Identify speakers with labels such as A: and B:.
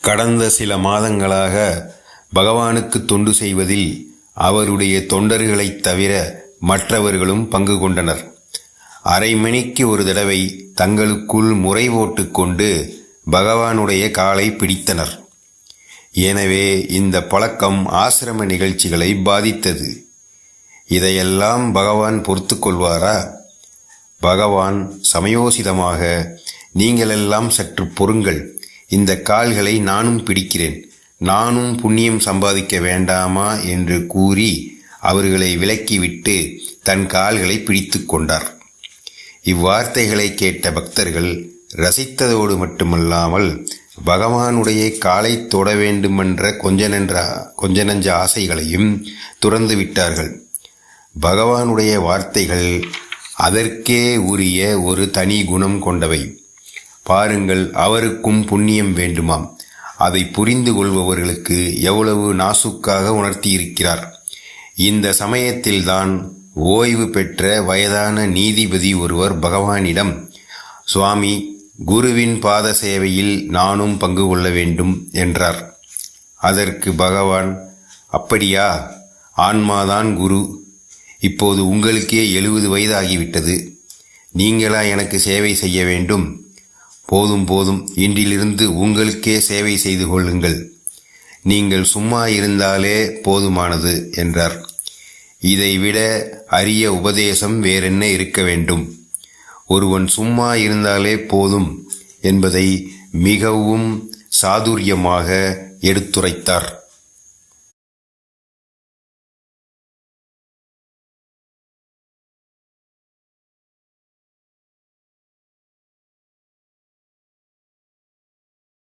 A: கடந்த சில மாதங்களாக பகவானுக்கு தொண்டு செய்வதில் அவருடைய தொண்டர்களைத் தவிர மற்றவர்களும் பங்கு கொண்டனர். அரை மணிக்கு ஒரு தடவை தங்களுக்குள் முறை போட்டுக்கொண்டு பகவானுடைய காலை பிடித்தனர். எனவே இந்த பழக்கம் ஆசிரம நிகழ்ச்சிகளை பாதித்தது. இதையெல்லாம் பகவான் பொறுத்து கொள்வாரா? பகவான் சமயோசிதமாக, நீங்களெல்லாம் சற்று பொறுங்கள், இந்த கால்களை நானும் பிடிக்கிறேன், நானும் புண்ணியம் சம்பாதிக்க வேண்டாமா என்று கூறி அவர்களை விலக்கிவிட்டு தன் கால்களை பிடித்து கொண்டார். இவ்வார்த்தைகளை கேட்ட பக்தர்கள் ரசித்ததோடு மட்டுமல்லாமல் பகவானுடைய காலை தொட வேண்டுமென்ற கொஞ்ச நஞ்ச ஆசைகளையும் துறந்து விட்டார்கள். பகவானுடைய வார்த்தைகள் அதற்கே உரிய ஒரு தனி குணம் கொண்டவை. பாருங்கள், அவருக்கும் புண்ணியம் வேண்டுமாம். அதை புரிந்து கொள்பவர்களுக்கு எவ்வளவு நாசுக்காக உணர்த்தியிருக்கிறார். இந்த சமயத்தில்தான் ஓய்வு பெற்ற வயதான நீதிபதி ஒருவர் பகவானிடம், சுவாமி, குருவின் பாத சேவையில் நானும் பங்கு கொள்ள வேண்டும் என்றார். அதற்கு பகவான், அப்படியா, ஆன்மாதான் குரு. இப்போது உங்களுக்கே 70 வயதாகிவிட்டது. நீங்களா எனக்கு சேவை செய்ய வேண்டும்? போதும் போதும், இன்றிலிருந்து உங்களுக்கே சேவை செய்து கொள்ளுங்கள். நீங்கள் சும்மா இருந்தாலே போதுமானது என்றார். இதைவிட அரிய உபதேசம் வேறென்ன இருக்க வேண்டும்? ஒருவன் சும்மா இருந்தாலே போதும் என்பதை மிகவும் சாதுரியமாக எடுத்துரைத்தார்.